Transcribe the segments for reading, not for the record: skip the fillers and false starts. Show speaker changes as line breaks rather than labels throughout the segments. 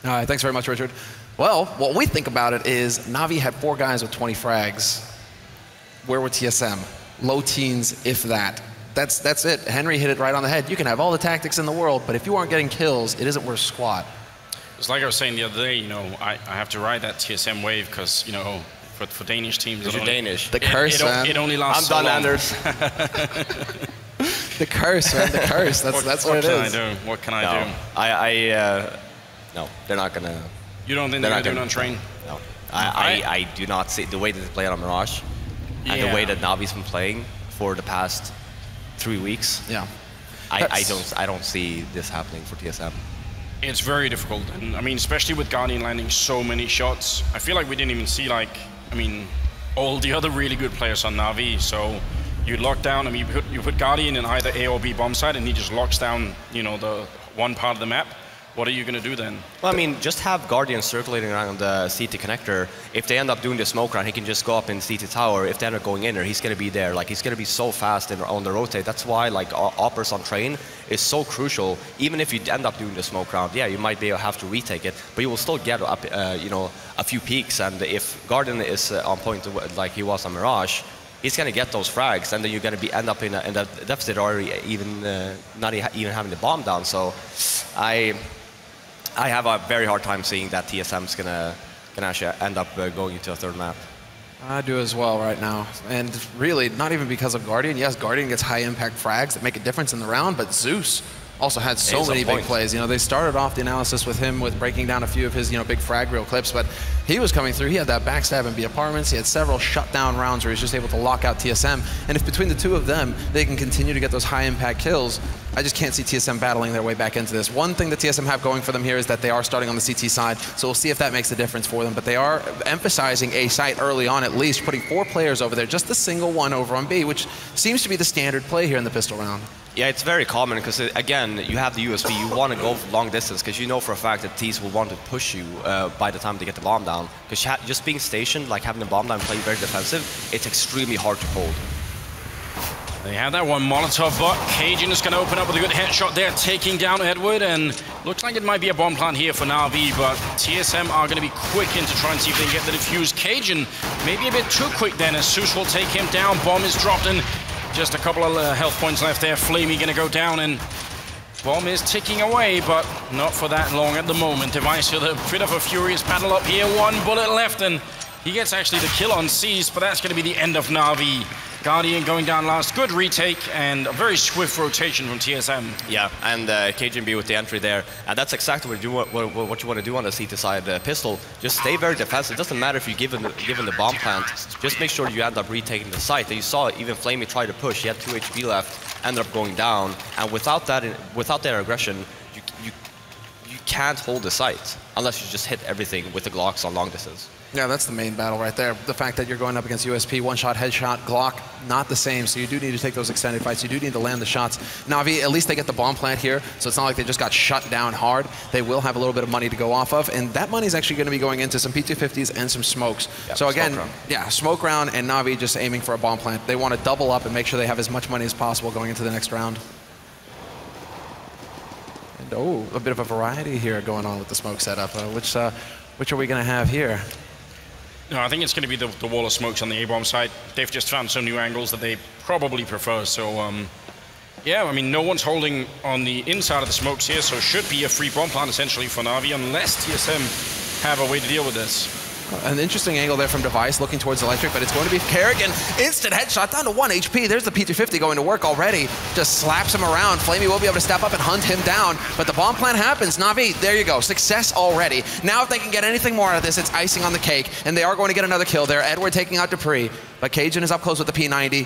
All right, thanks very much, Richard. Well, what we think about it is Na'Vi had 4 guys with 20 frags. Where were TSM? Low teens, if that. That's it. Henry hit it right on the head. You can have all the tactics in the world, but if you aren't getting kills, it isn't worth squat.
It's like I was saying the other day, you know, I have to ride that TSM wave because, you know, for Danish teams,
you're Danish.
The curse, man.
It only lasts
I'm
so
done,
long.
Anders.
The curse, man. The curse. That's what it is.
What can I do?
No, they're not gonna.
You don't think they're gonna do it on train?
No, I do not see the way that they play it on Mirage, and the way that Na'Vi's been playing for the past 3 weeks.
Yeah,
I don't see this happening for TSM.
It's very difficult, and I mean, especially with Guardian landing so many shots. I feel like we didn't even see all the other really good players on Na'Vi. So you lock down. I mean, you put Guardian in either A or B bomb site, and he just locks down, you know, the one part of the map. What are you going to do then? Well,
I mean, just have Guardian circulating around the CT connector. If they end up doing the smoke round, he can just go up in CT tower. If they end up going in there, he's going to be there. Like, he's going to be so fast on the rotate. That's why, like, oppers on train is so crucial. Even if you end up doing the smoke round, yeah, you might have to retake it, but you will still get up, you know, a few peaks. And if Guardian is on point like he was on Mirage, he's going to get those frags, and then you're going to end up in a deficit, or even not even having the bomb down. So I have a very hard time seeing that TSM's gonna actually end up going into a third map.
I do as well right now. And really, not even because of Guardian. Yes, Guardian gets high impact frags that make a difference in the round, but Zeus also had so many big plays. You know, they started off the analysis with him with breaking down a few of his, you know, big frag reel clips, but he was coming through. He had that backstab in B apartments. He had several shutdown rounds where he was just able to lock out TSM. And if between the two of them, they can continue to get those high impact kills, I just can't see TSM battling their way back into this. One thing that TSM have going for them here is that they are starting on the CT side, so we'll see if that makes a difference for them. But they are emphasizing A site early on, at least, putting 4 players over there, just the single one over on B, which seems to be the standard play here in the pistol round.
Yeah, it's very common because, again, you have the USP. You want to go long distance because you know for a fact that T's will want to push you by the time they get the bomb down. Because just being stationed, like having the bomb down and playing very defensive, it's extremely hard to hold.
They have that one Molotov, but Cajun is going to open up with a good headshot there, taking down Edward, and looks like it might be a bomb plant here for Na'Vi, but TSM are going to be quick in to try and see if they can get the defuse. Cajun maybe a bit too quick then, as Zeus will take him down. Bomb is dropped, and just a couple of health points left there. Flamey going to go down, and bomb is ticking away, but not for that long at the moment. Device with a bit of a furious battle up here. 1 bullet left, and he gets actually the kill on Seas, but that's going to be the end of Na'Vi. Guardian going down last, good retake, and a very swift rotation from TSM.
Yeah, and KGB with the entry there, and that's exactly what you want to do on the CT side pistol. Just stay very defensive. It doesn't matter if you're given the bomb plant. Just make sure you end up retaking the site. And you saw even Flamey try to push. He had 2 HP left, ended up going down, and without their aggression, you can't hold the site unless you just hit everything with the Glocks on long distance.
Yeah, that's the main battle right there. The fact that you're going up against USP, one-shot, headshot, Glock, not the same. So you do need to take those extended fights. You do need to land the shots. Na'Vi, at least they get the bomb plant here, so it's not like they just got shut down hard. They will have a little bit of money to go off of, and that money is actually going to be going into some P250s and some smokes. Yep, so again, smoke round, and Na'Vi just aiming for a bomb plant. They want to double up and make sure they have as much money as possible going into the next round. And a bit of a variety here going on with the smoke setup. Which are we going to have here?
No, I think it's going to be the wall of smokes on the A-bomb side. They've just found some new angles that they probably prefer. So, yeah, I mean, no one's holding on the inside of the smokes here, so it should be a free bomb plant essentially for Na'Vi, unless TSM have a way to deal with this.
An interesting angle there from Device, looking towards Electric, but it's going to be Kerrigan. Instant headshot down to 1 HP. There's the P250 going to work already. Just slaps him around. Flamey will be able to step up and hunt him down, but the bomb plant happens. Na'Vi, there you go. Success already. Now if they can get anything more out of this, it's icing on the cake, and they are going to get another kill there. Edward taking out Dupree, but Cajun is up close with the P90.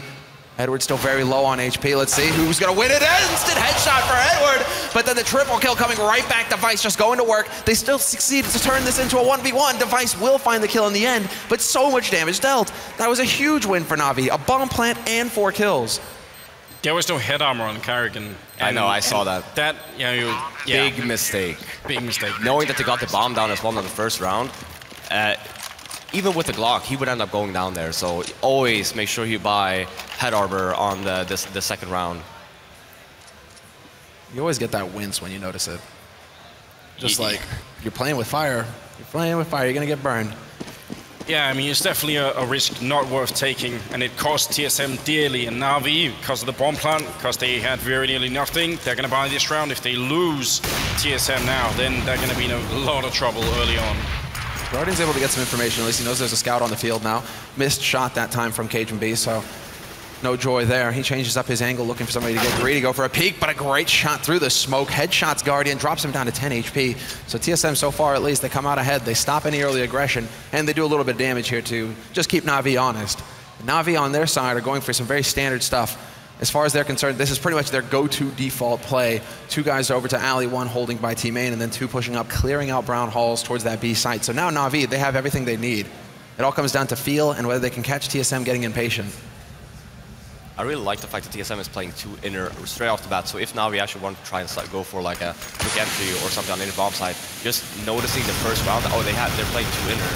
Edward's still very low on HP. Let's see who's going to win it. Instant headshot for Edward, but then the triple kill coming right back. Device just going to work. They still succeed to turn this into a 1v1. Device will find the kill in the end, but so much damage dealt. That was a huge win for Na'Vi. A bomb plant and 4 kills.
There was no head armor on Kerrigan.
I know, I saw that.
That,
Big mistake.
Big mistake.
Knowing that they got the bomb down as well in the first round, even with the Glock, he would end up going down there. So always make sure you buy head armor on the second round.
You always get that wince when you notice it. Just like, you're playing with fire. You're playing with fire, you're gonna get burned.
Yeah, I mean, it's definitely a risk not worth taking, and it cost TSM dearly. And Na'Vi, because of the bomb plant, because they had very nearly nothing, they're going to buy this round. If they lose TSM now, then they're going to be in a lot of trouble early on.
Guardian's able to get some information. At least he knows there's a scout on the field now. Missed shot that time from Cajun B, so no joy there. He changes up his angle, looking for somebody to get greedy, go for a peek, but a great shot through the smoke. Headshots Guardian, drops him down to 10 HP. So TSM so far, at least, they come out ahead. They stop any early aggression, and they do a little bit of damage here to just keep Na'Vi honest. Na'Vi on their side are going for some very standard stuff. As far as they're concerned, this is pretty much their go-to default play. 2 guys over to alley, 1 holding by T main, and then 2 pushing up, clearing out brown halls towards that B site. So now Na'Vi, they have everything they need. It all comes down to feel and whether they can catch TSM getting impatient.
I really like the fact that TSM is playing 2 inner straight off the bat, so if now we actually want to try and go for like a quick entry or something on the inner bomb side, just noticing the first round, oh, they're playing 2 inner,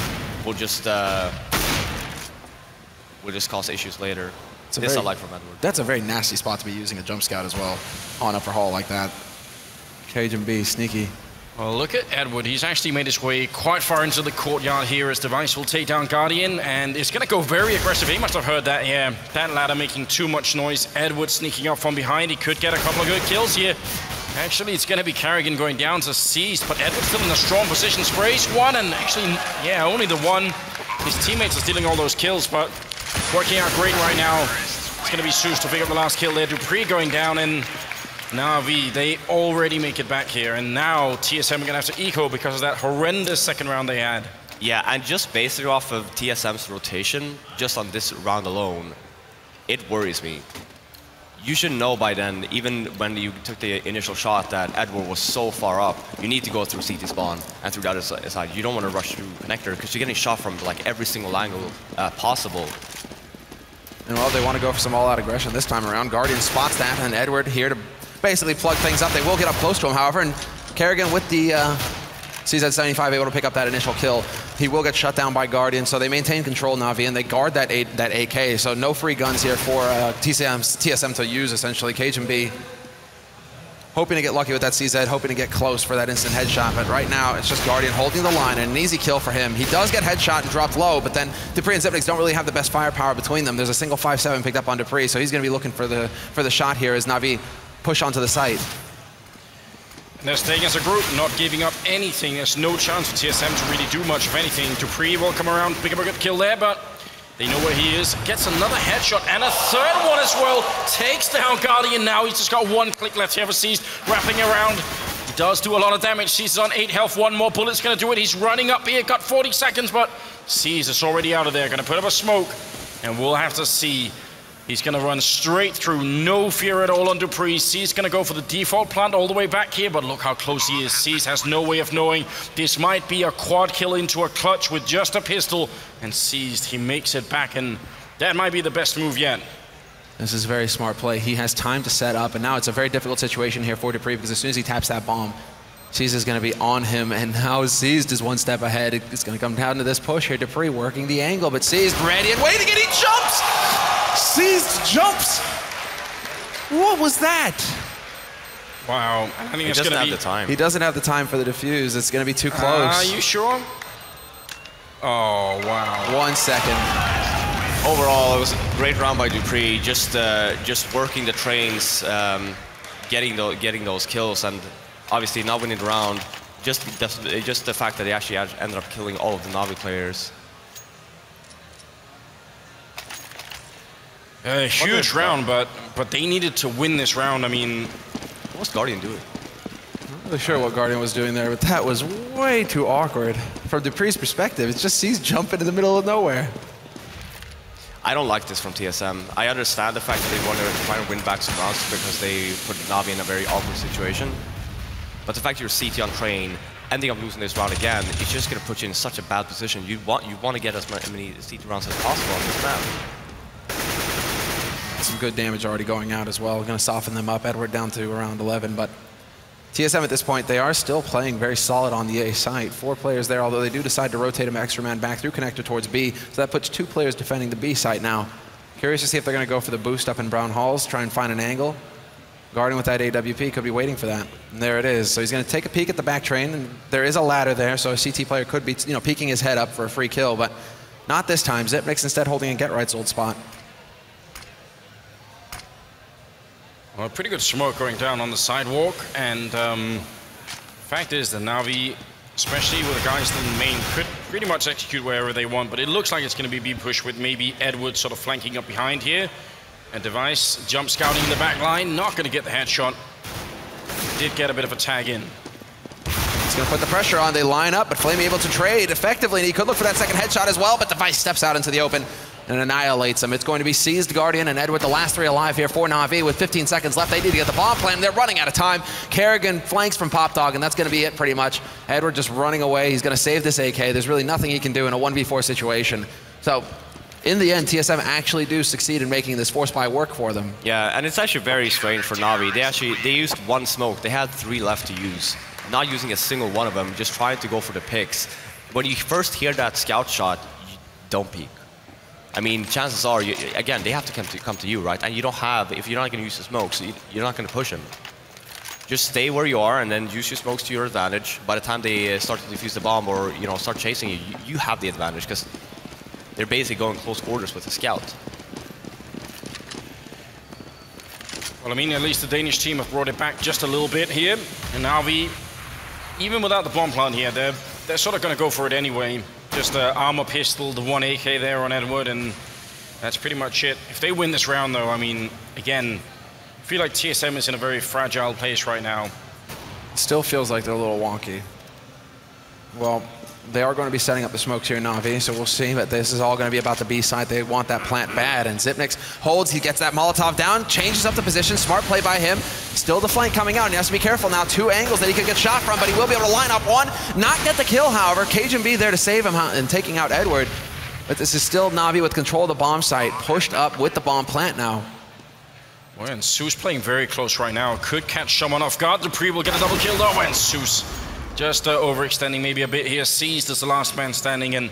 will just cause issues later. This I like from Edward.
That's a very nasty spot to be using a jump scout as well on upper hall like that. Cajun B, sneaky.
Well, look at Edward. He's actually made his way quite far into the courtyard here as Device will take down Guardian, and it's going to go very aggressive. He must have heard that, yeah. That ladder making too much noise. Edward sneaking up from behind. He could get a couple of good kills here. Actually, it's going to be Carrigan going down to Seized, but Edward's still in a strong position. Sprays 1, and actually, yeah, only the 1. His teammates are stealing all those kills, but working out great right now. It's going to be Zeus to pick up the last kill there. Dupree going down, and Na'Vi, they already make it back here, and now TSM are going to have to eco because of that horrendous second round they had.
Yeah, and just basing off of TSM's rotation, just on this round alone, it worries me. You should know by then, even when you took the initial shot, that Edward was so far up, you need to go through CT spawn and through the other side. You don't want to rush through connector because you're getting shot from like every single angle possible.
And well, they want to go for some all-out aggression this time around. Guardian spots that, and Edward here to basically plug things up. They will get up close to him, however, and Carrigan with the CZ75 able to pick up that initial kill. He will get shut down by Guardian, so they maintain control, Na'Vi, and they guard that AK, so no free guns here for TSM to use, essentially. Cajun B hoping to get lucky with that CZ, hoping to get close for that instant headshot, but right now it's just Guardian holding the line, and an easy kill for him. He does get headshot and dropped low, but then Dupree and Zipnix don't really have the best firepower between them. There's a single 5-7 picked up on Dupree, so he's going to be looking for the shot here as Na'Vi push onto the site.
They're staying as a group, not giving up anything. There's no chance for TSM to really do much of anything. Dupree will come around, pick up a good kill there, but they know where he is. Gets another headshot and a third one as well. Takes down Guardian now. He's just got 1 click left here for Seized, wrapping around. He does do a lot of damage. Seized is on 8 health. 1 more bullet's going to do it. He's running up here. Got 40 seconds, but Seized is already out of there. Going to put up a smoke, and we'll have to see. He's going to run straight through, no fear at all on Dupree. C's going to go for the default plant all the way back here, but look how close he is. C's has no way of knowing. This might be a quad kill into a clutch with just a pistol, and Seized, he makes it back, and that might be the best move yet.
This is a very smart play. He has time to set up, and now it's a very difficult situation here for Dupree because as soon as he taps that bomb, Seized is going to be on him, and now Seized is 1 step ahead. It's going to come down to this push here. Dupree working the angle, but Seized ready and waiting, and he jumps! Seized jumps! What was that?
Wow, I think it's going to be...
the time.
He doesn't have the time for the defuse. It's going to be too close.
Are you sure? Oh, wow.
1 second.
Overall, it was a great round by Dupree, just working the trains, getting those kills, and obviously not winning the round. Just the fact that they actually ended up killing all of the Na'Vi players.
A huge round, but they needed to win this round. I mean,
what was Guardian doing?
I'm not really sure what Guardian was doing there, but that was way too awkward. From Dupree's perspective, it's just he's jumping in the middle of nowhere.
I don't like this from TSM. I understand the fact that they want to try and win back some rounds because they put Na'Vi in a very awkward situation. But the fact you're CT on train, ending up losing this round again, it's just going to put you in such a bad position. You want to get as many CT rounds as possible on this map.
Some good damage already going out as well. Going to soften them up. Edward down to around 11, but TSM at this point, they are still playing very solid on the A site. 4 players there, although they do decide to rotate him extra man back through connector towards B, so that puts 2 players defending the B site now. Curious to see if they're going to go for the boost up in Brown Halls, try and find an angle. Guardian with that AWP could be waiting for that. And there it is. So he's going to take a peek at the back train. And there is a ladder there, so a CT player could be, peeking his head up for a free kill, but not this time. XIPNIX instead holding a Get Right's old spot.
Well, pretty good smoke going down on the sidewalk, and fact is that Na'Vi, especially with the guys in the main, could pretty much execute wherever they want, but it looks like it's going to be B-push with maybe Edward sort of flanking up behind here. And Device jump scouting in the back line, not going to get the headshot. Did get a bit of a tag in.
He's going to put the pressure on. They line up, but Flame able to trade effectively, and he could look for that second headshot as well, but Device steps out into the open and annihilates him. It's going to be Seized, Guardian, and Edward, the last three alive here for Na'Vi with 15 seconds left. They need to get the bomb plant. They're running out of time. Kerrigan flanks from Pop Dog, and that's going to be it pretty much. Edward just running away. He's going to save this AK. There's really nothing he can do in a 1v4 situation. So in the end, TSM actually do succeed in making this force buy work for them.
Yeah, and it's actually very strange for Na'Vi. They used one smoke. They had 3 left to use. Not using a single one of them, just trying to go for the picks. When you first hear that scout shot, don't peek. I mean, chances are, again, they have to come to you, right? And you don't have, if you're not going to use the smokes, you're not going to push them. Just stay where you are and then use your smokes to your advantage. By the time they start to defuse the bomb or start chasing you, you have the advantage because they're basically going close quarters with the scout.
Well, I mean, at least the Danish team have brought it back just a little bit here. And Na'Vi, even without the bomb plant here, they're sort of going to go for it anyway. Just the armor pistol, the 1 AK there on Edward, and that's pretty much it. If they win this round, though, I mean, again, I feel like TSM is in a very fragile place right now.
It still feels like they're a little wonky. Well, they are going to be setting up the smokes here in Na'Vi, so we'll see, but this is all going to be about the B side. They want that plant bad, and XIPNIX holds, he gets that Molotov down, changes up the position, smart play by him. Still the flank coming out, and he has to be careful now. 2 angles that he could get shot from, but he will be able to line up one, not get the kill, however. Cajun B there to save him and taking out Edward. But this is still Na'Vi with control of the bomb site, pushed up with the bomb plant now.
Well, and Zeus playing very close right now. Could catch someone off guard. Dupree will get a double kill though, and Zeus just overextending maybe a bit here. Seized as the last man standing, and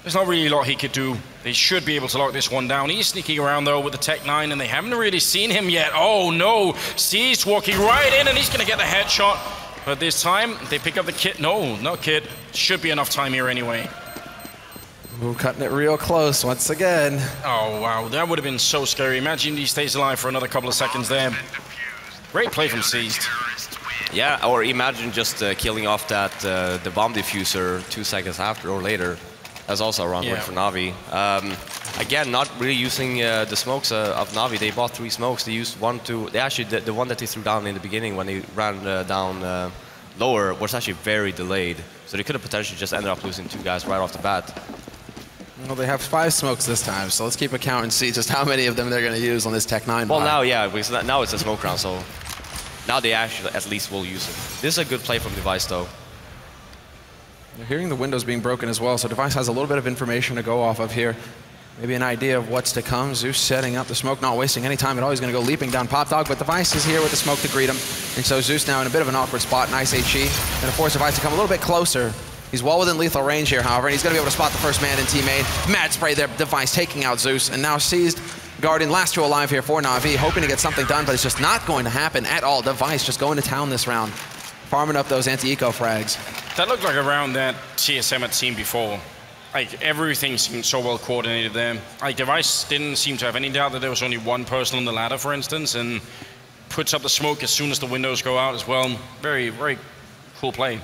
there's not really a lot he could do. They should be able to lock this one down. He's sneaking around though with the Tech 9, and they haven't really seen him yet. Oh no, Seized walking right in, and he's gonna get the headshot. But this time, they pick up the kit. No, not kit. Should be enough time here anyway.
Ooh, cutting it real close once again.
Oh wow, that would have been so scary. Imagine he stays alive for another couple of seconds there. Great play from Seized.
Yeah, or imagine just killing off that the bomb diffuser 2 seconds after or later. That's also a wrong win for Na'Vi. Again, not really using the smokes of Na'Vi. They bought 3 smokes. They used 1, 2. They actually the one that they threw down in the beginning when they ran down lower was actually very delayed. So they could have potentially just ended up losing 2 guys right off the bat.
Well, they have 5 smokes this time, so let's keep a count and see just how many of them they're going to use on this Tech 9.
Well, now, yeah, because now it's a smoke round, so now they actually at least will use it. This is a good play from Device, though.
You're hearing the windows being broken as well, so Device has a little bit of information to go off of here. Maybe an idea of what's to come. Zeus setting up the smoke, not wasting any time at all. He's going to go leaping down Pop Dog, but Device is here with the smoke to greet him. And so Zeus now in a bit of an awkward spot. Nice HE. Going to force Device to come a little bit closer. He's well within lethal range here, however, and he's going to be able to spot the first man in teammate. Mad spray there, Device taking out Zeus, and now Seized. Guardian, last 2 alive here for Na'Vi, hoping to get something done, but it's just not going to happen at all. Device just going to town this round, farming up those anti-eco frags.
That looked like a round that TSM had seen before. Like, everything seemed so well coordinated there. Like, Device didn't seem to have any doubt that there was only one person on the ladder, for instance, and puts up the smoke as soon as the windows go out as well. Very, very cool play.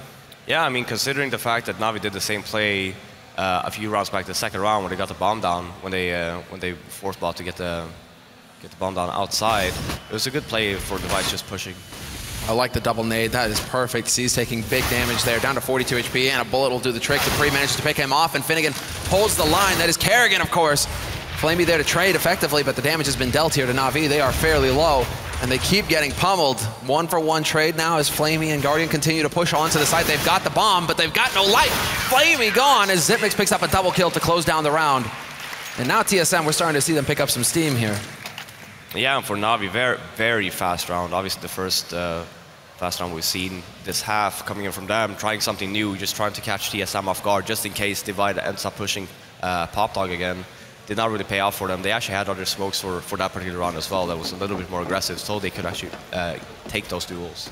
Yeah, I mean, considering the fact that Na'Vi did the same play a few rounds back, the second round, when they got the bomb down, when they forced bought to get the bomb down outside, it was a good play for Device just pushing.
I like the double nade. That is perfect. He's taking big damage there, down to 42 HP, and a bullet will do the trick. Dupree manages to pick him off, and Finnegan holds the line. That is Kerrigan, of course. Flamey there to trade effectively, but the damage has been dealt here to Na'Vi. They are fairly low, and they keep getting pummeled. 1-for-1 trade now as Flamey and Guardian continue to push onto the site. They've got the bomb, but they've got no light. Flamey gone as XIPNIX picks up a double kill to close down the round. And now TSM, we're starting to see them pick up some steam here.
Yeah, and for Na'Vi, very, very fast round. Obviously the first fast round we've seen this half coming in from them, trying something new, just trying to catch TSM off guard, just in case Divide ends up pushing Pop Dog again. did not really pay off for them. They actually had other smokes for that particular round as well that was a little bit more aggressive, so they could actually take those duels.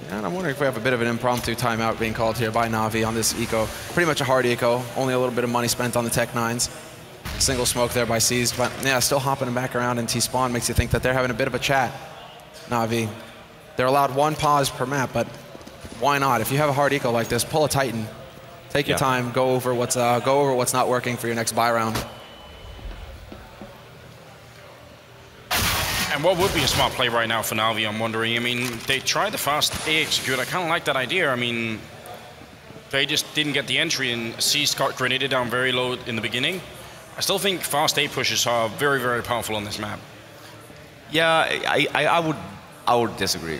Yeah, and I'm wondering if we have a bit of an impromptu timeout being called here by Na'Vi on this eco. Pretty much a hard eco, only a little bit of money spent on the Tech 9s. Single smoke there by Seized, but yeah, still hopping them back around in T-Spawn makes you think that they're having a bit of a chat. Na'Vi, they're allowed 1 pause per map, but why not? If you have a hard eco like this, pull a Titan. Take your time, go over what's not working for your next buy round.
And what would be a smart play right now for Na'Vi, I'm wondering? I mean, they tried the fast A execute. I kind of like that idea. I mean, they just didn't get the entry, and Seized got grenaded down very low in the beginning. I still think fast A pushes are very, very powerful on this map.
Yeah, I would disagree.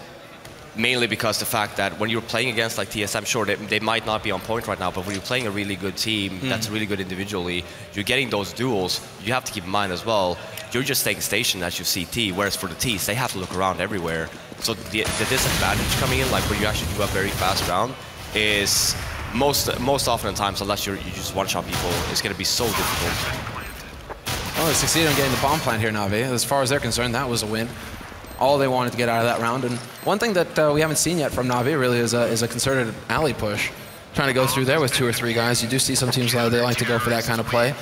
Mainly because the fact that when you're playing against like TSM, sure, they might not be on point right now, but when you're playing a really good team that's really good individually, you're getting those duels, you have to keep in mind as well, you're just staying stationed as you CT, whereas for the Ts, they have to look around everywhere. So the disadvantage coming in, like where you actually do a very fast round, is most often in times, unless you just one-shot people, it's going to be so difficult.
Well, they succeeded in getting the bomb plant here, Na'Vi. As far as they're concerned, that was a win. All they wanted to get out of that round. And one thing that we haven't seen yet from Na'Vi really is a concerted alley push. Trying to go through there with 2 or 3 guys. You do see some teams they like to go for that kind of play.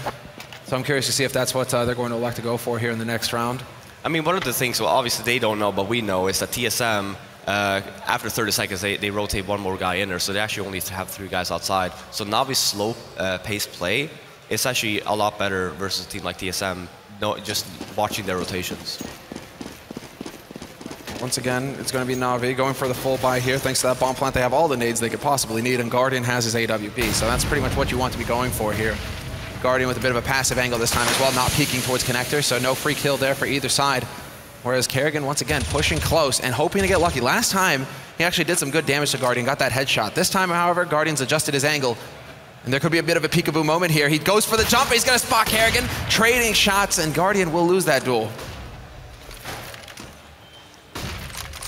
So I'm curious to see if that's what they're going to elect to go for here in the next round.
I mean, one of the things, well, obviously they don't know, but we know, is that TSM, after 30 seconds, they rotate 1 more guy in there, so they actually only have 3 guys outside. So Na'Vi's slow paced play is actually a lot better versus a team like TSM, just watching their rotations.
Once again, it's going to be Na'Vi going for the full buy here. Thanks to that bomb plant, they have all the nades they could possibly need, and Guardian has his AWP, so that's pretty much what you want to be going for here. Guardian with a bit of a passive angle this time as well, not peeking towards connector, so no free kill there for either side. Whereas Kerrigan, once again, pushing close and hoping to get lucky. Last time, he actually did some good damage to Guardian, got that headshot. This time, however, Guardian's adjusted his angle, and there could be a bit of a peekaboo moment here. He goes for the jump, he's going to spot Kerrigan, trading shots, and Guardian will lose that duel.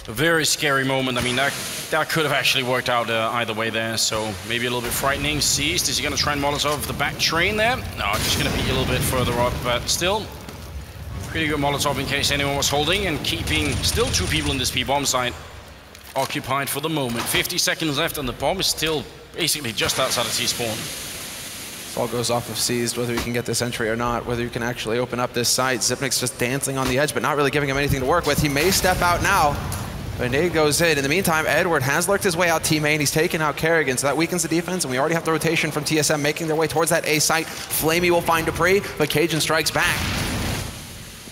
A very scary moment. I mean, that could have actually worked out either way there, so maybe a little bit frightening. Seized, is he going to try and Molotov the back train there? No, just going to peek a little bit further up, but still, pretty good Molotov in case anyone was holding, and keeping still 2 people in this P-bomb site occupied for the moment. 50 seconds left, and the bomb is still basically just outside of T-spawn.
This all goes off of Seized, whether you can get this entry or not, whether you can actually open up this site. Zipnik's just dancing on the edge, but not really giving him anything to work with. He may step out now. But nade goes in. In the meantime, Edward has lurked his way out T-main. He's taken out Kerrigan, so that weakens the defense, and we already have the rotation from TSM making their way towards that A site. Flamey will find Dupree, but Cajun strikes back.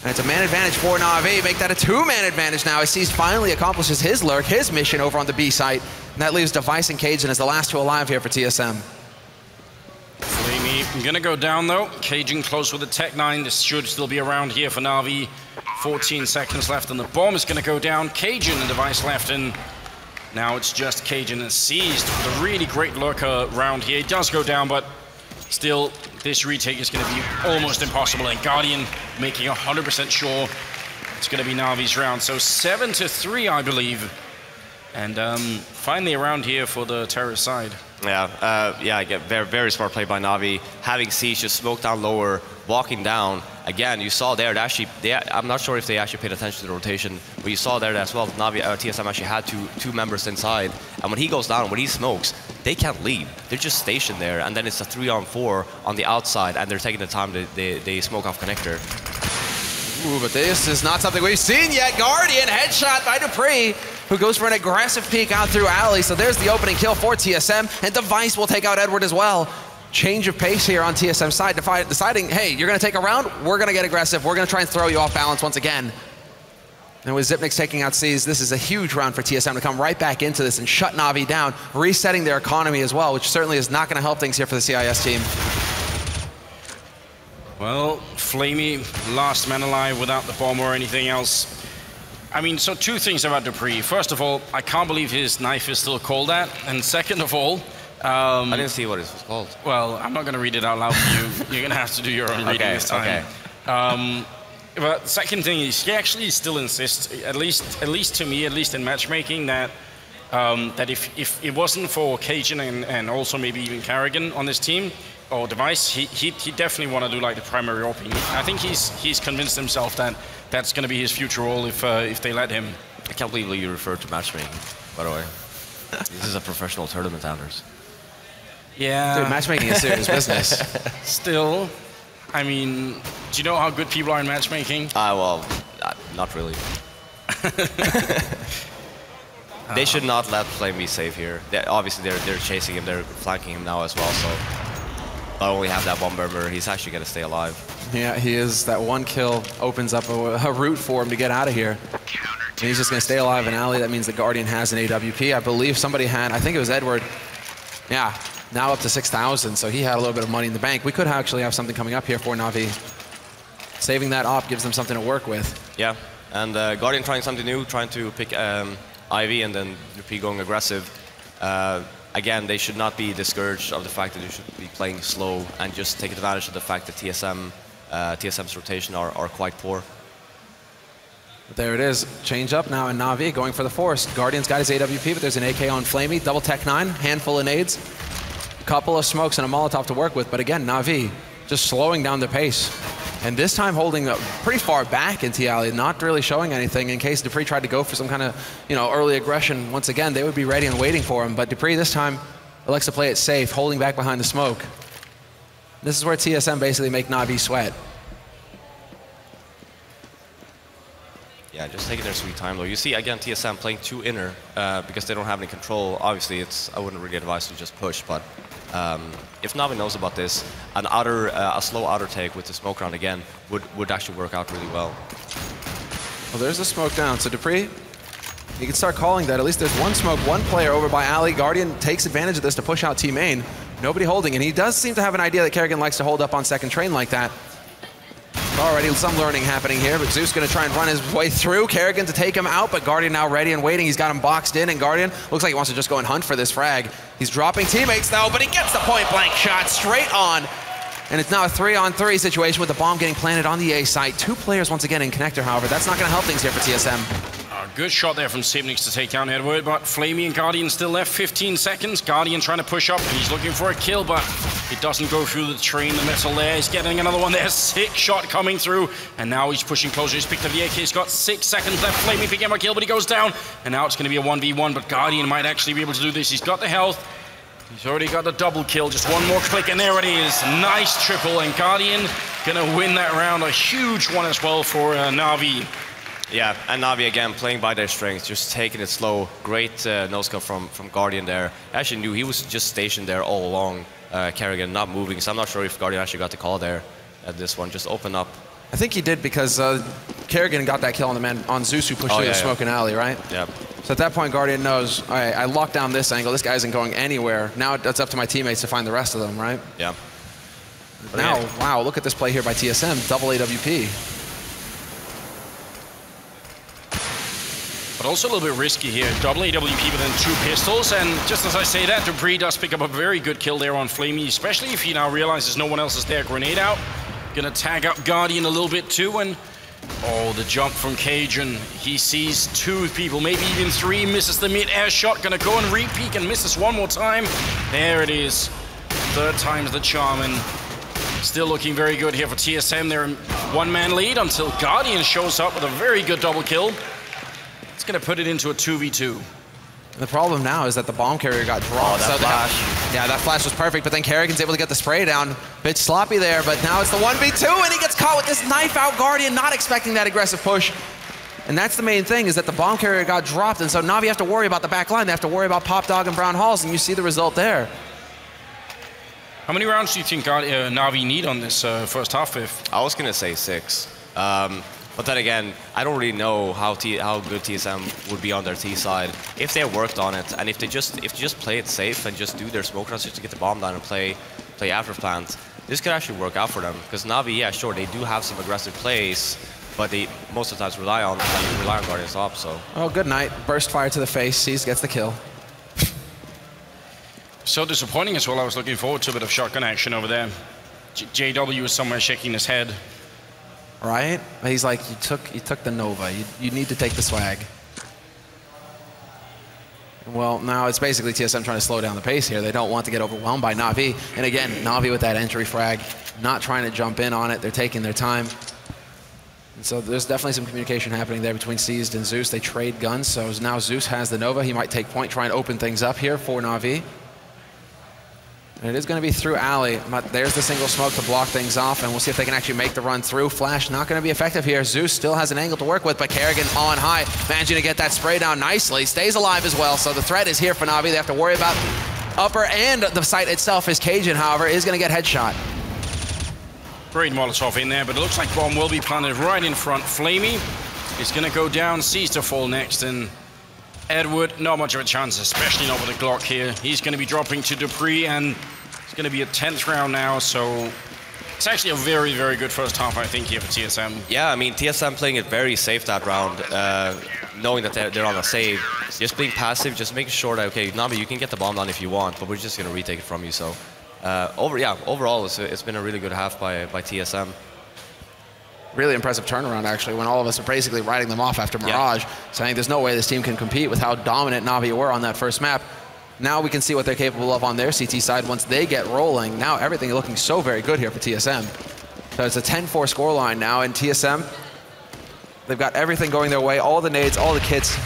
And it's a man advantage for Na'Vi. Make that a 2-man advantage now as Seized finally accomplishes his lurk, his mission over on the B site. And that leaves Device and Cajun as the last 2 alive here for TSM.
Flamey gonna go down though. Cajun close with the Tech 9. This should still be around here for Na'Vi. 14 seconds left, and the bomb is going to go down. Cajun and Device left, and now it's just Cajun and Seized with a really great lurker round here. It does go down, but still, this retake is going to be almost impossible, and Guardian making 100% sure it's going to be Na'Vi's round. So 7-3, I believe, and finally around here for the terrorist side.
Yeah, again, very, very smart play by Na'Vi. Having Seized just smoke down lower, walking down. Again, you saw there that actually, I'm not sure if they actually paid attention to the rotation, but you saw there as well, Na'Vi, TSM actually had two members inside. And when he goes down, when he smokes, they can't leave. They're just stationed there, and then it's a 3-on-4 on the outside, and they're taking the time they smoke off connector.
Ooh, but this is not something we've seen yet. Guardian headshot by Dupree, who goes for an aggressive peek out through alley. So there's the opening kill for TSM, and Device will take out Edward as well. Change of pace here on TSM's side, deciding, hey, you're going to take a round, we're going to get aggressive, we're going to try and throw you off balance once again. And with Zipnik's taking out Seized, this is a huge round for TSM to come right back into this and shut Na'Vi down, resetting their economy as well, which certainly is not going to help things here for the CIS team.
Well, Flamey, last man alive without the bomb or anything else. I mean, so 2 things about Dupree. First of all, I can't believe his knife is still called that. And second of all,
I didn't see what it was called.
Well, I'm not going to read it out loud for you. You're going to have to do your own reading this time. Okay. But second thing is, he actually still insists, at least to me, at least in matchmaking, that that if it wasn't for Cajun and also maybe even Kerrigan on this team, Oh, Device, he definitely want to do like the primary OP. I think he's convinced himself that that's going to be his future role if they let him.
I can't believe you referred to matchmaking, by the way. This is a professional tournament, Anders.
Yeah.
Dude, matchmaking is serious business.
Still, I mean, do you know how good people are in matchmaking?
Well, not really. They should not let Flame be safe here. Obviously, they're chasing him, they're flanking him now as well, so not only have that one burner, he's actually going to stay alive.
Yeah, he is. That one kill opens up a route for him to get out of here. And he's just going to stay alive in alley. That means the Guardian has an AWP. I believe somebody had, I think it was Edward. Yeah, now up to 6,000, so he had a little bit of money in the bank. We could actually have something coming up here for Na'Vi. Saving that op gives them something to work with.
Yeah, and Guardian trying something new, trying to pick Ivy and then Dupree going aggressive. Again, they should not be discouraged of the fact that they should be playing slow and just take advantage of the fact that TSM's rotation are quite poor.
There it is. Change up now in Na'Vi going for the force. Guardian's got his AWP, but there's an AK on Flamey. Double Tech 9, handful of nades. Couple of smokes and a Molotov to work with, but again, Na'Vi just slowing down the pace. And this time holding pretty far back into alley, not really showing anything in case Dupree tried to go for some kind of, early aggression. Once again, they would be ready and waiting for him. But Dupree this time likes to play it safe, holding back behind the smoke. This is where TSM basically make Na'Vi sweat.
Yeah, just taking their sweet time though. You see again TSM playing too inner because they don't have any control. Obviously, I wouldn't really advise to just push, but if Na'Vi knows about this, a slow outer take with the smoke round again would actually work out really well.
Well, there's the smoke down. So Dupree, you can start calling that. At least there's one smoke, one player over by alley. Guardian takes advantage of this to push out T-Main. Nobody holding, and he does seem to have an idea that Kerrigan likes to hold up on second train like that. Already some learning happening here, but Zeus going to try and run his way through. Kerrigan to take him out, but Guardian now ready and waiting. He's got him boxed in, and Guardian looks like he wants to just go and hunt for this frag. He's dropping teammates though, but he gets the point-blank shot straight on. And it's now a 3-on-3 situation with the bomb getting planted on the A site. Two players once again in connector, however. That's not going to help things here for TSM.
Good shot there from Sipnix to take down Edward, but Flamey and Guardian still left 15 seconds. Guardian trying to push up, and he's looking for a kill, but it doesn't go through the train. The metal there, he's getting another one there. Sick shot coming through, and now he's pushing closer. He's picked up the AK, he's got 6 seconds left. Flamey picking up a kill, but he goes down, and now it's going to be a 1v1, but Guardian might actually be able to do this. He's got the health. He's already got the double kill, just one more click, and there it is. Nice triple, and Guardian gonna win that round. A huge one as well for Na'Vi.
Yeah, and Na'Vi again playing by their strength, just taking it slow. Great no-scope from Guardian there. I actually knew he was just stationed there all along, Kerrigan, not moving, so I'm not sure if Guardian actually got the call there at this one. Just open up.
I think he did because Kerrigan got that kill on the man on Zeus who pushed through the smoke in alley, right?
Yeah.
So at that point, Guardian knows, all right, I locked down this angle. This guy isn't going anywhere. Now it's up to my teammates to find the rest of them, right?
Yeah.
But now, wow, look at this play here by TSM, double AWP.
But also a little bit risky here. Double AWP with then 2 pistols, and just as I say that, Dupree does pick up a very good kill there on Flamey, especially if he now realizes no one else is there. Grenade out. Gonna tag up Guardian a little bit too, and oh, the jump from Cajun. He sees 2 people, maybe even 3, misses the mid-air shot, gonna go and re-peek and misses one more time. There it is. 3rd time's the charm, and still looking very good here for TSM. They're in 1-man lead until Guardian shows up with a very good double kill. It's gonna put it into a 2v2.
The problem now is that the bomb carrier got dropped.
Oh, that flash.
Yeah, that flash was perfect, but then Kerrigan's able to get the spray down. Bit sloppy there, but now it's the 1v2, and he gets caught with this knife out. Guardian not expecting that aggressive push. And that's the main thing, is that the bomb carrier got dropped, and so Na'Vi have to worry about the back line. They have to worry about Pop Dog and Brown Halls, and you see the result there.
How many rounds do you think Na'Vi need on this first half, If?
I was going to say 6. But then again, I don't really know how good TSM would be on their T side if they worked on it, and if they just play it safe and just do their smoke runs just to get the bomb down and play after plant. This could actually work out for them, because Na'Vi, yeah, sure, they do have some aggressive plays, but they most of the times rely on Guardian's op. So. Oh,
good night. Burst fire to the face. Sees gets the kill.
So disappointing as well. I was looking forward to a bit of shotgun action over there. JW is somewhere shaking his head.
Right? He's like, you took the Nova. You need to take the swag. Well, now it's basically TSM trying to slow down the pace here. They don't want to get overwhelmed by Na'Vi. And again, Na'Vi with that entry frag, not trying to jump in on it. They're taking their time. And so there's definitely some communication happening there between Seized and Zeus. They trade guns, so now Zeus has the Nova. He might take point, try and open things up here for Na'Vi. And it is going to be through Alley. There's the single smoke to block things off, and we'll see if they can actually make the run through. Flash not going to be effective here. Zeus still has an angle to work with, but Kerrigan on high, managing to get that spray down nicely. Stays alive as well, so the threat is here for Na'Vi. They have to worry about upper and the site itself. As Cajun, however, is going to get headshot.
Great Molotov in there, but it looks like bomb will be planted right in front. Flamey is going to go down, Sees to fall next, and Edward, not much of a chance, especially not with a Glock here. He's going to be dropping to Dupree, and it's going to be a 10th round now, so it's actually a very, very good first half, I think, here for TSM.
Yeah, I mean, TSM playing it very safe that round, knowing that they're on a save, just being passive, just making sure that, okay, Na'Vi, you can get the bomb down if you want, but we're just going to retake it from you, so overall, it's been a really good half by TSM.
Really impressive turnaround, actually, when all of us are basically writing them off after Mirage, saying there's no way this team can compete with how dominant Na'Vi were on that first map. Now we can see what they're capable of on their CT side once they get rolling. Now everything is looking so very good here for TSM. So it's a 10-4 scoreline now, and TSM, they've got everything going their way, all the nades, all the kits.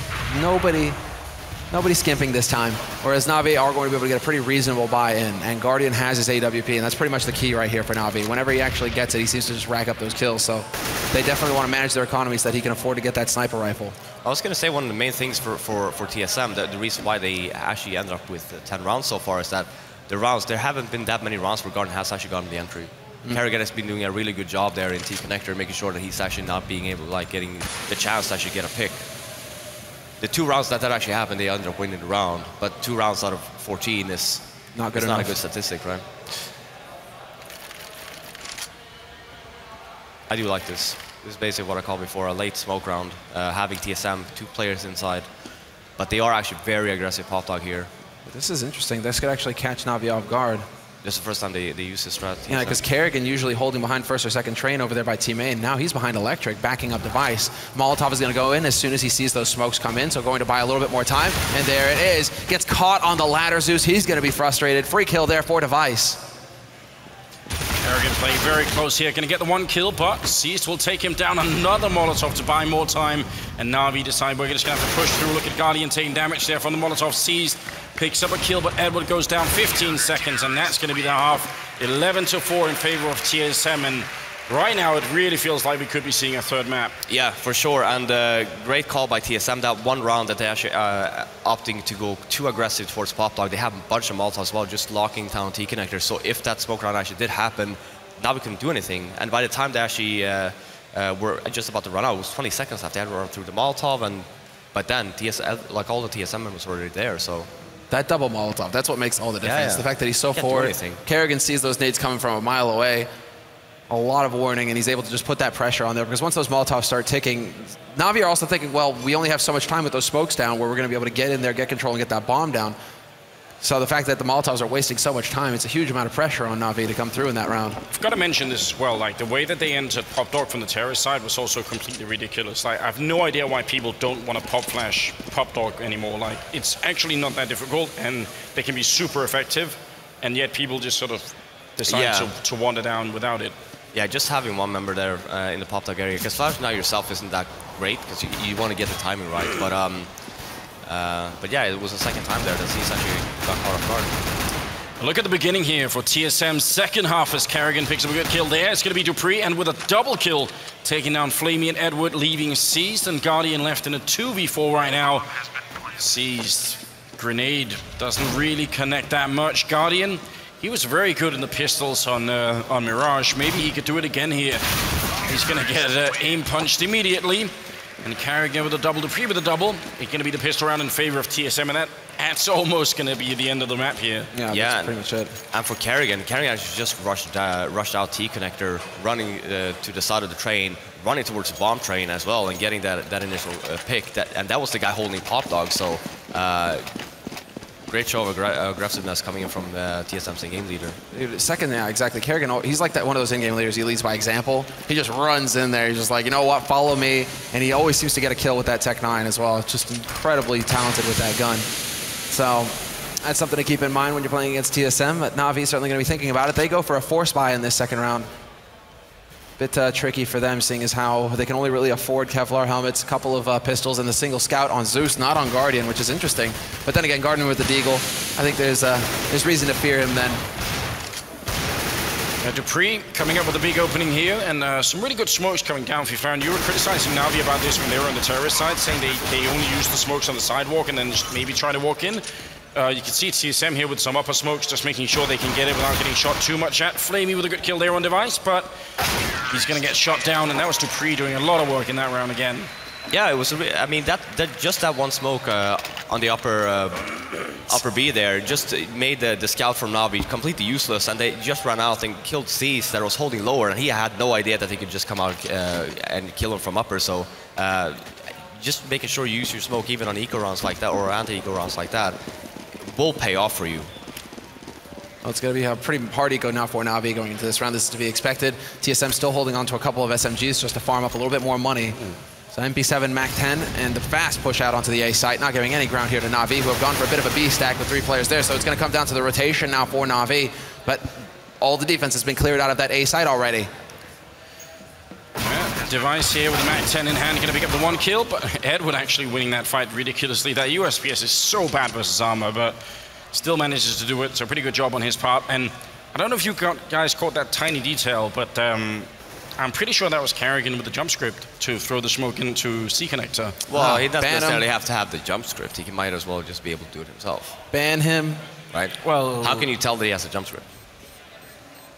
Nobody's skimping this time, whereas Na'Vi are going to be able to get a pretty reasonable buy-in, and Guardian has his AWP, and that's pretty much the key right here for Na'Vi. Whenever he actually gets it, he seems to just rack up those kills, so they definitely want to manage their economy so that he can afford to get that sniper rifle.
I was going to say one of the main things for TSM, the reason why they actually ended up with 10 rounds so far is that the rounds, there haven't been that many rounds where Guardian has actually gotten the entry. Kerrigan has been doing a really good job there in T-Connector, making sure that he's actually not being able, like, getting the chance to actually get a pick. The 2 rounds that actually happened, they ended up winning the round, but 2 rounds out of 14 is not a good statistic, right? I do like this. This is basically what I called before a late smoke round, having TSM 2 players inside, but they are actually very aggressive pop dog here.
This is interesting. This could actually catch Na'Vi off guard.
This is the first time they use this strat.
Yeah, because Kerrigan usually holding behind first or second train over there by Team A, and now he's behind Electric, backing up Device. Molotov is going to go in as soon as he sees those smokes come in, so going to buy a little bit more time, and there it is. Gets caught on the ladder, Zeus. He's going to be frustrated. Free kill there for Device.
Kerrigan playing very close here, going to get the 1 kill, but Seized will take him down. Another Molotov to buy more time, and Na'Vi decide we're just going to have to push through. Look at Guardian taking damage there from the Molotov. Seized picks up a kill, but Edward goes down 15 seconds, and that's going to be the half. 11-4 in favor of TSM, and right now it really feels like we could be seeing a third map.
Yeah, for sure, and great call by TSM. That one round that they actually opting to go too aggressive towards Pop Dog. They have a bunch of Molotovs as well, just locking down T-Connector. So if that smoke round actually did happen, now we couldn't do anything. And by the time they actually were just about to run out, it was 20 seconds left. They had to run through the Molotov, and but then like all the TSM members were already there, so.
That double Molotov, that's what makes all the difference.
Yeah.
The fact that he's so forward. Kerrigan sees those nades coming from a mile away. A lot of warning, and he's able to just put that pressure on there, because once those Molotovs start ticking, Na'Vi are also thinking, well, we only have so much time with those smokes down where we're going to be able to get in there, get control, and get that bomb down. So the fact that the Molotovs are wasting so much time, it's a huge amount of pressure on Na'Vi to come through in that round.
I've got to mention this as well, like the way that they entered Pop Dog from the terrorist side was also completely ridiculous. Like, I have no idea why people don't want to pop flash Pop Dog anymore. Like, it's actually not that difficult, and they can be super effective, and yet people just sort of decide to wander down without it.
Yeah, just having one member there in the Pop Dog area, because flashing out yourself isn't that great, because you want to get the timing right, but yeah, it was the second time there that he's actually got caught off guard.
Look at the beginning here for TSM's second half as Kerrigan picks up a good kill there. It's going to be Dupree, and with a double kill, taking down Flamey and Edward, leaving Seized and Guardian left in a 2v4 right now. Seized. Grenade doesn't really connect that much. Guardian, he was very good in the pistols on Mirage. Maybe he could do it again here. He's going to get aim punched immediately. And Kerrigan with a double, Dupree with a double. It's going to be the pistol round in favor of TSM, and that's almost going to be the end of the map here.
Yeah, that's pretty much it.
And for Kerrigan actually just rushed out T-Connector, running to the side of the train, running towards the bomb train as well, and getting that initial pick. And that was the guy holding Pop Dog, so great show of aggressiveness coming in from TSM's in-game leader.
Second, yeah, exactly. Kerrigan, he's like that one of those in-game leaders. He leads by example. He just runs in there. He's just like, you know what, follow me. And he always seems to get a kill with that Tech 9 as well. Just incredibly talented with that gun. So that's something to keep in mind when you're playing against TSM, but Na'Vi's certainly going to be thinking about it. They go for a force buy in this second round. Bit tricky for them, seeing as how they can only really afford Kevlar helmets, a couple of pistols, and the single scout on Zeus, not on Guardian, which is interesting. But then again, Guardian with the Deagle, I think there's reason to fear him then.
Dupree coming up with a big opening here, and some really good smokes coming down. If you found, you were criticizing Na'Vi about this when they were on the terrorist side, saying they only use the smokes on the sidewalk and then just maybe try to walk in. You can see TSM here with some upper smokes, just making sure they can get it without getting shot too much at. Flamey with a good kill there on Device, but he's going to get shot down, and that was Dupree doing a lot of work in that round again. Yeah, it was. I mean, just that one smoke on the upper B there just made the scout from Na'Vi completely useless, and they just ran out and killed C's that was holding lower, and he had no idea that he could just come out and kill him from upper. So just making sure you use your smoke even on eco rounds like that or anti-eco rounds like that will pay off for you.
Well, it's going to be a pretty hard eco now for Na'Vi going into this round. This is to be expected. TSM still holding on to a couple of SMGs just to farm up a little bit more money. So MP7, MAC-10, and the fast push out onto the A site, not giving any ground here to Na'Vi, who have gone for a bit of a B stack with 3 players there. So it's going to come down to the rotation now for Na'Vi. But all the defense has been cleared out of that A site already.
Device here with the MAC-10 in hand, going to pick up the 1 kill, but Edward actually winning that fight ridiculously. That USPS is so bad versus armor, but still manages to do it, so pretty good job on his part. And I don't know if you guys caught that tiny detail, but I'm pretty sure that was Carrigan with the jump script to throw the smoke into C connector.
Well, he doesn't necessarily have to have the jump script. He might as well just be able to do it himself.
Ban him.
Right?
Well,
how can you tell that he has a jump script?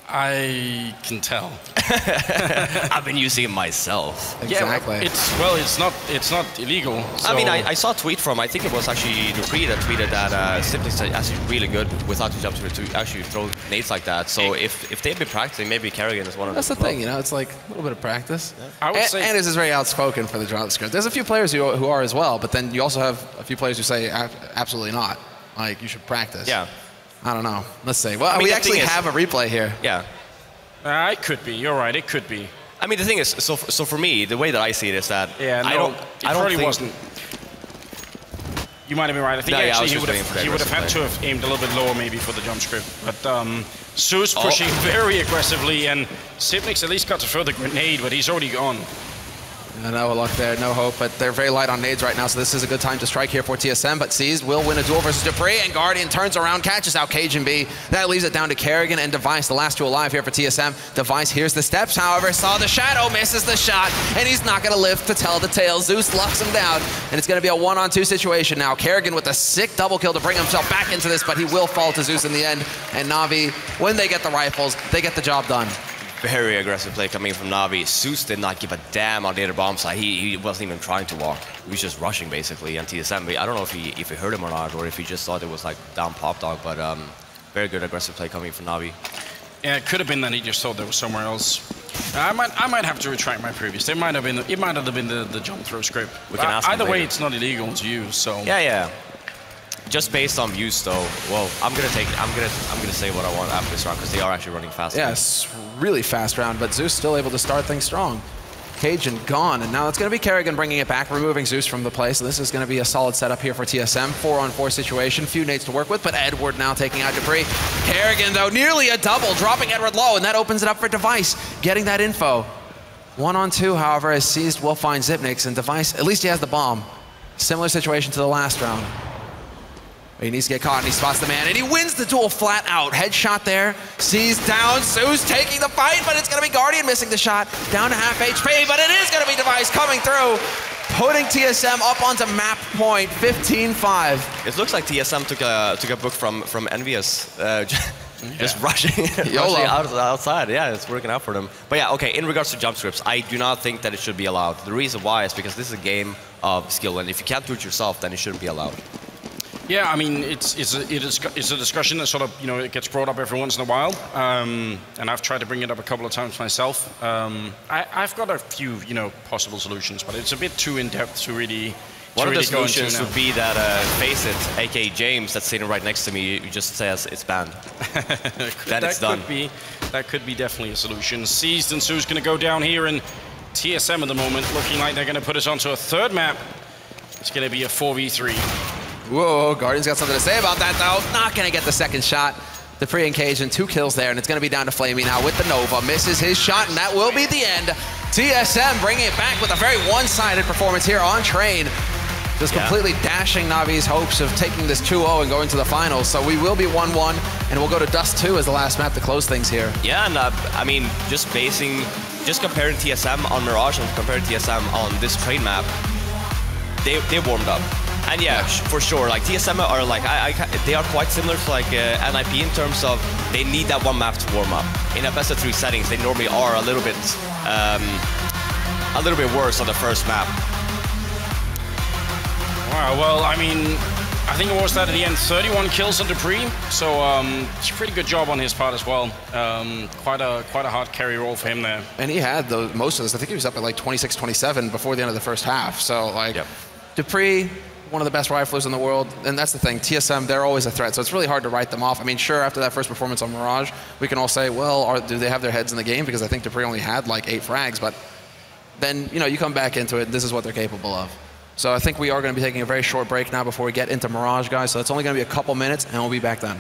I can tell.
I've been using it myself.
Exactly.
Yeah, it's not illegal. So.
I mean, I saw a tweet from, I think it was actually Dupree that tweeted that Simply is actually really good without the jump script to actually throw nades like that. So if they've been practicing, maybe Carrigan is one of them.
That's the thing, you know, it's like a little bit of practice.
Yeah. I would say,
Anders is very outspoken for the jump script. There's a few players who are as well, but then you also have a few players who say absolutely not. Like, you should practice.
Yeah.
I don't know. Let's see. Well, I mean, we actually have a replay here.
Yeah.
It could be. You're right. It could be.
I mean, the thing is, so for me, the way that I see it is that
I don't think wasn't. You might have been right. I think actually he would have had to have aimed a little bit lower maybe for the jump script. But Sue's pushing very aggressively, and Sipnik's at least got to throw the grenade, but he's already gone.
No luck there, no hope, but they're very light on nades right now, so this is a good time to strike here for TSM, but Seized will win a duel versus Dupree, and Guardian turns around, catches out Cajun B. That leaves it down to Kerrigan and Device, the last 2 alive here for TSM. Device hears the steps, however, saw the shadow, misses the shot, and he's not going to live to tell the tale. Zeus locks him down, and it's going to be a 1-on-2 situation now. Kerrigan with a sick double kill to bring himself back into this, but he will fall to Zeus in the end, and Na'Vi, when they get the rifles, they get the job done.
Very aggressive play coming from Na'Vi. Zeus did not give a damn on the other bomb side. He wasn't even trying to walk. He was just rushing basically. And TSM, I don't know if he heard him or not, or if he just thought it was like down pop dog. But very good aggressive play coming from Na'Vi.
Yeah, it could have been that he just thought there was somewhere else. I might have to retract my previous. It might have been the jump throw script. Either way, it's not illegal to use. So
yeah. Just based on views, though. Well, I'm gonna say what I want after this round because they are actually running fast.
Yes, really fast round, but Zeus still able to start things strong. Cajun gone, and now it's going to be Kerrigan bringing it back, removing Zeus from the play. So this is going to be a solid setup here for TSM. 4-on-4 situation, few nades to work with, but Edward now taking out Dupree. Kerrigan, though, nearly a double, dropping Edward low, and that opens it up for Device, getting that info. 1-on-2, however, as Seized will find Zipnix, and Device, at least he has the bomb. Similar situation to the last round. He needs to get caught, and he spots the man, and he wins the duel flat out. Headshot there, Seized down, Zeus taking the fight, but it's going to be Guardian missing the shot. Down to half HP, but it is going to be Device coming through, putting TSM up onto map point, 15-5.
It looks like TSM took a book from Envious. Just rushing outside. Yeah, it's working out for them. But yeah, okay, in regards to jump scripts, I do not think that it should be allowed. The reason why is because this is a game of skill, and if you can't do it yourself, then it shouldn't be allowed.
Yeah, I mean, it's a discussion that sort of, it gets brought up every once in a while, and I've tried to bring it up a couple of times myself. I've got a few, possible solutions, but it's a bit too in-depth to really
One of the solutions would be that FACEIT, aka James, that's sitting right next to me, just says it's banned. Then it's done.
That could be definitely a solution. Seized and Sue's going to go down here, and TSM at the moment looking like they're going to put us onto a third map. It's going to be a 4v3.
Whoa, Guardian's got something to say about that, though. Not going to get the second shot. Dupree and Cajun, 2 kills there, and it's going to be down to Flamey now with the Nova. Misses his shot, and that will be the end. TSM bringing it back with a very one-sided performance here on Train. Just completely dashing Navi's hopes of taking this 2-0 and going to the finals. So we will be 1-1, and we'll go to Dust 2 as the last map to close things here.
Yeah, and I mean, just comparing TSM on Mirage and comparing TSM on this Train map, they warmed up. And yeah, for sure, like TSM are like, they are quite similar to like NIP in terms of they need that one map to warm up. In a best of 3 settings, they normally are a little bit worse on the first map.
Wow, well, I mean, I think it was that at the end, 31 kills on Dupree, so it's a pretty good job on his part as well. Quite a hard carry role for him there.
And he had most of this. I think he was up at like 26-27 before the end of the first half. So like, Dupree, one of the best riflers in the world, and that's the thing, TSM, they're always a threat, so it's really hard to write them off. I mean, sure, after that first performance on Mirage, we can all say, well, do they have their heads in the game? Because I think Dupree only had like 8 frags, but then, you know, you come back into it, this is what they're capable of. So I think we are going to be taking a very short break now before we get into Mirage, guys, so it's only going to be a couple minutes, and we'll be back then.